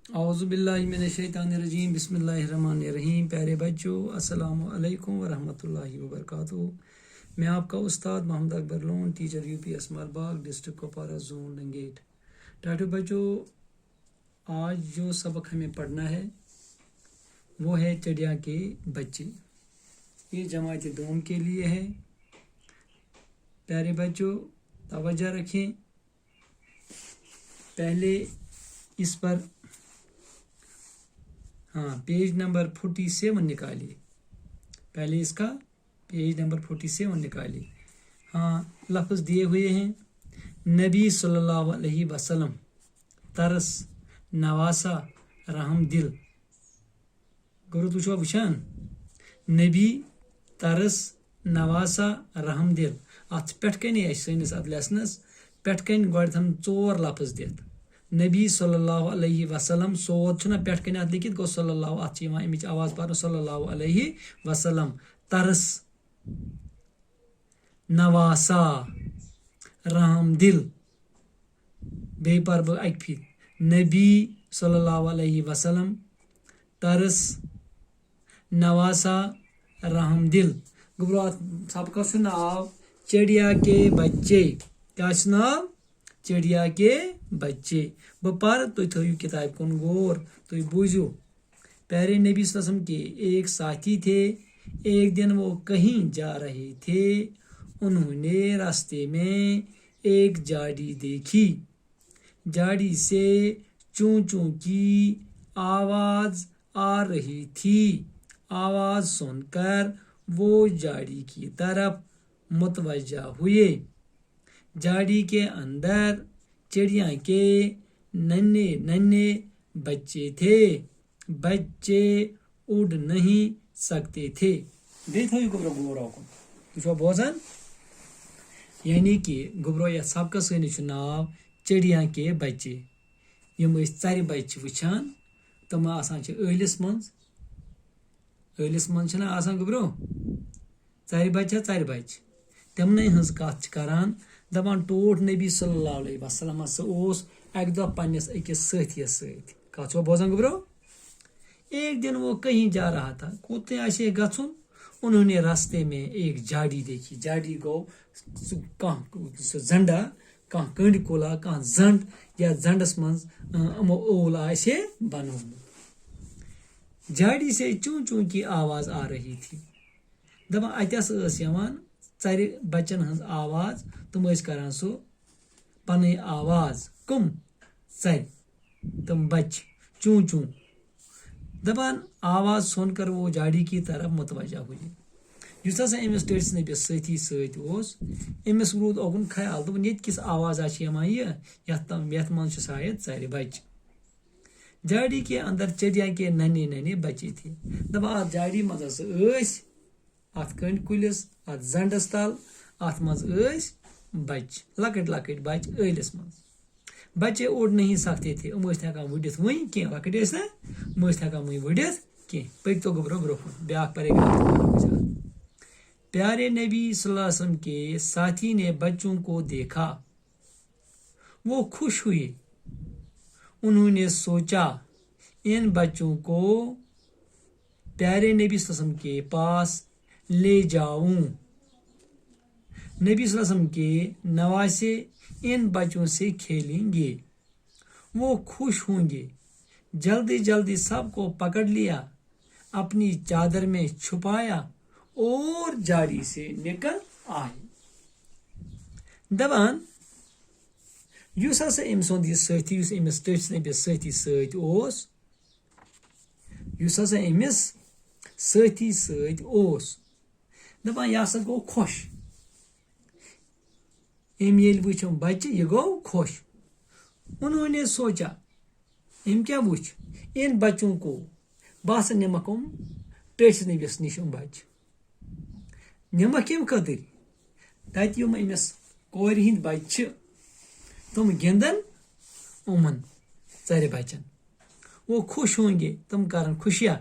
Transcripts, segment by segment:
औज़ुबिल्लाहिमिनश्शैतानिर्रजीम बिस्मिल्लाहिर्रहमानिर्रहीम। प्यारे बच्चों, अस्सलामु अलैकुम वरहमतुल्लाहि वबरकातुहू। मैं आपका उस्ताद Mohammad Akbar Lone, teacher UPS Malbagh, district Kupwara, zone Langate. टाटू बच्चों, आज जो सबक हमें पढ़ना है वो है चिड़िया के बच्चे। ये जमात दोम के लिए है। प्यारे बच्चों, तवज्जो रखें। पहले इस पर पेज नंबर 47 निकालिए। पहले इसका पेज नंबर 47 निकालिए। लफ्ज़ दिए हुए हैं, नबी सल्लल्लाहु अलैहि वसल्लम, तरस, नवासा, रहम दिल। गुरु तुझो वुचान, नबी, तरस, नवासा, रहम दिल। अत पे सैनिस अत लेसनस पे गोड थम 4 लफ्ज़ दित। नबी सल्लल्लाहु अलैहि वसल्लम, सोद छुना पेट कन अत लिखित गो सल्लल्लाहु, अत अमिच आवाज पर सल्लल्लाहु अलैहि वसल्लम। तरस, नवासा, रहम दिल। बे पर बह अक फिर, नबी सल्लल्लाहु अलैहि वसल्लम, तरस, नवासा, रहम दिल। गुब्रो सबका नाव चिड़िया के बच्चे। क्या नाव? चिड़िया के बच्चे। बह पर तुम थो किताब कुन गौर, तुम बूझो। प्यारे नबी सल्लल्लाहु अलैहि वसल्लम के एक साथी थे। एक दिन वो कहीं जा रहे थे। उन्होंने रास्ते में एक झाड़ी देखी। झाड़ी से चूं चूं की आवाज आ रही थी। आवाज सुनकर वो झाड़ी की तरफ मुतवज्जा हुए। झाड़ी के अंदर चिड़िया के नन्हे नन्हे बच्चे थे। बच्चे उड़ नहीं सकते थे। बोजान, यानी कि गुब्रो यह सबका सैनिक नाव चिड़िया के बच्चे। यम चर बच्चे वुचान, तम ٲلِس मंज गुब्रो चर बच्चे तमन हज कत करान। दपान टोट नबी सल्लल्लाहु अलैहि वसल्लम अक दह पन्निस अकिस साथियस सत। कत बोजान गुब्रो? एक दिन वो कहीं जा रहा था, कोते आशे गछुन। उन्होंने रास्ते में एक झाड़ी देखी। झाड़ी गो जंडा, कह कंड कुला, कह जंड, या जंडस मज अमो ओल आशे बनोमुत। झाड़ी से चूं चूं की आवाज आ रही थी। दपान अतस चर बच्चन हज आवाज। तुम करान सो पन आवाज। कम चर, तुम बच चूं चूं। दपान आवाज सुनकर वो झाड़ी की तरफ मुतवज्जा हुई। युस हसा अमिस टेट्स नबिस साथी सत ओस, अमिस रूद ओकुन ख्याल, दोपन ये किस आवाज यथ मंज शायद चर बच। झाड़ी के अंदर चिड़िया के नन्हे नन्हे बच्चे थे। दपान अत झाड़ी मज अत कंड कुलिस, अत जंडस तल, अत मज बच, लकट लकट बच ٲلِس मज। बच्चे उड़ नहीं सकते थे। हेकान वुडित वहीं कह, लकट ना, हेकान वहीं वुडित कह। पक तो गुब्रो ब्रोह ब्या पैराग्राफ। प्यारे नबी सल्लल्लाहु अलैहि वसल्लम के साथी ने बच्चों को देखा। वो खुश हुए। उन्होंने सोचा इन बच्चों को प्यारे नबी सल्लल्लाहु अलैहि वसल्लम के पास ले जाऊं। नबी सल्लल्लाहु अलैहि वसल्लम के नवासे इन बच्चों से खेलेंगे। वो खुश होंगे। जल्दी जल्दी सबको पकड़ लिया, अपनी चादर में छुपाया और झाड़ी से निकल आए। दपान युस हसा अम सोंद यह साथी, युस अमिस टेट्स नबिस साथी सत ओस, युस हसा अमिस साथी सत ओस, दपान यह हसा गो खुश। ये वुचम बच्चे, यह गो खुश। उन्होंने सोचा, अम क्या वुच, इन बच्चों को बस निमक टेट्स नबिस निश बच। निमक कम खतर, तत यम अमिस कोर हिंद बच्चे तुम गिंदन उमन चर बच्चन। वो खुश होंगे, तुम करन खुशियां।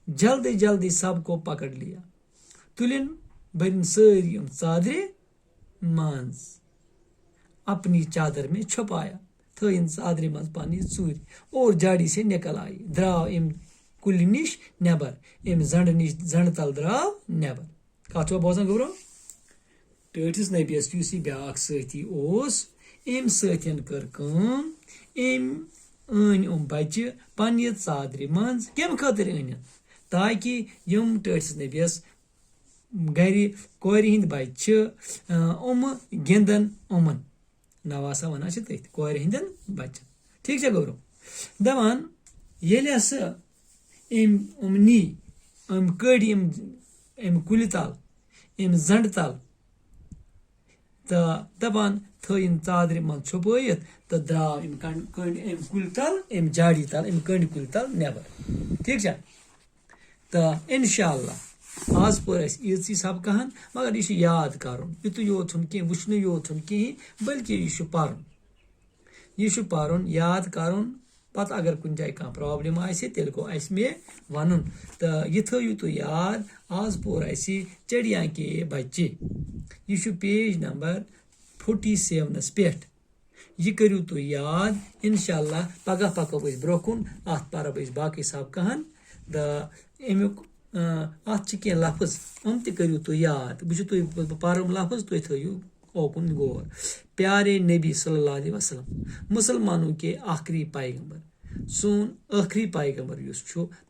जल्दी जल्दी सबको पकड़ लिया, तुलिन बरन सारी चादरे मंज, अपनी चादर में छुपाया। थइन चादरि मज पानी चूर और झाड़ी से निकल आई द्राव अम कुल निश नेबर अम जंड निश जंड तल द्राव नेबर कत बोजान गोब्रो टटिस नबियस युस यह ब्याक साथी अम सतन कर अम अन बच्चे पन्ने चादरि मज कम खतर अन ताकि यम टटिस नबियस गर कोर हिंद बच्चे गिंदन उमन नवासा वन तथ कोर हिंदन बच्चन ठीक है गोब्रो दपान ये हसा नी कड़ अम कुल तल अम जंड तल तो दपान थन चादरि मन छुपत तो द्राव अम कुल तल अम झाड़ी तल अम कंड कुल तल नेबर ठीक है तो इंशाअल्लाह आज पर ईजी सबकान मगर यह याद कर युत योत कह वुचन योत कहें बल्कि यह पर्न याद कर पत अगर कुछ जाए कह प्रॉब्लम तेल गो मे वन तो यह थो तुम याद आज पोर चिड़िया के बच्चे यह पेज नंबर 47 पे यह करू तुम याद इंशाअल्लाह पगह पको ब्रो कुन अत पर बाकी सबकान तो अमुक अत कह लफ्ज करू तुम याद बह परम लफ्ज तुम थो ओकुन गौर प्यारे नबी सल्लल्लाहु अलैहि वसल्लम मुसलमानों के आखिरी पैगंबर सोन आखिरी पैगंबर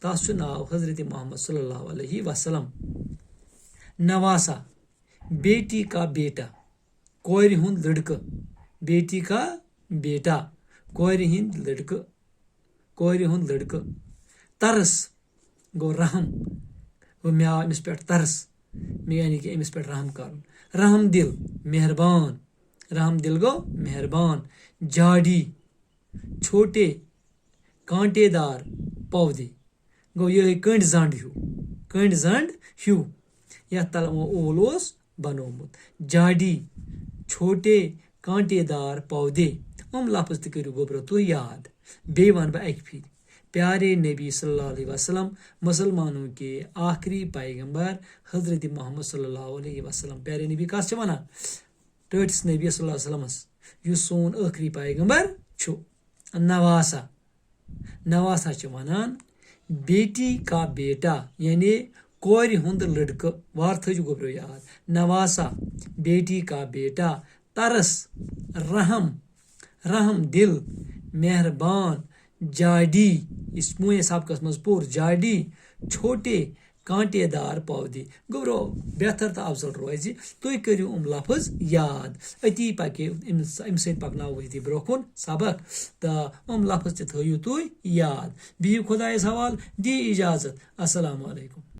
तस नाव हजरत मोहम्मद सल्लल्लाहु अलैहि वसल्लम नवासा बेटी का बेटा कोर हुंद लड़का बेटी का बेटा कोर हुंद लड़का तरस गो रहम वो मे आव अमिस पे तरस यानी कि अमिस पे रहम कर रहम दिल मेहरबान रहम दिल गो मेहरबान झाड़ी छोटे कांटेदार पौधे गो ये कंड जंड ह्यू यह तल ओल बनोमुत झाड़ी छोटे कांटेदार पौधे लफ्ज त करू गोब्रो तुम याद बे वन बह अक फिर प्यारे नबी सल्लल्लाहु अलैहि वसल्लम मुसलमानों के आखिरी पैगंबर हजरत मोहम्मद सल्लल्लाहु अलैहि वसल्लम प्यारे नबी कस वन टटिस नबी सल्लल्लाहु अलैहि वसल्लम युस सोन आखिरी पैगंबर नवासा वनान बेटी का बेटा यानी कोर हुंद लड़का वार थो गोब्रो याद नवासा बेटी का बेटा तरस रहम दिल मेहरबान झाड़ी इस मुँह सबकस मज पोर झाड़ी छोटे कांटेदार पौधे गोब्रो बेहतर तो अफजल रोज तुम करू लफ्ज याद अति पके अम पकनो ब्रो कुन सबक तो लफ्ज थो तुम याद बिहु खुदायस हवाल दी इजाजत अस्सलामु अलैकुम।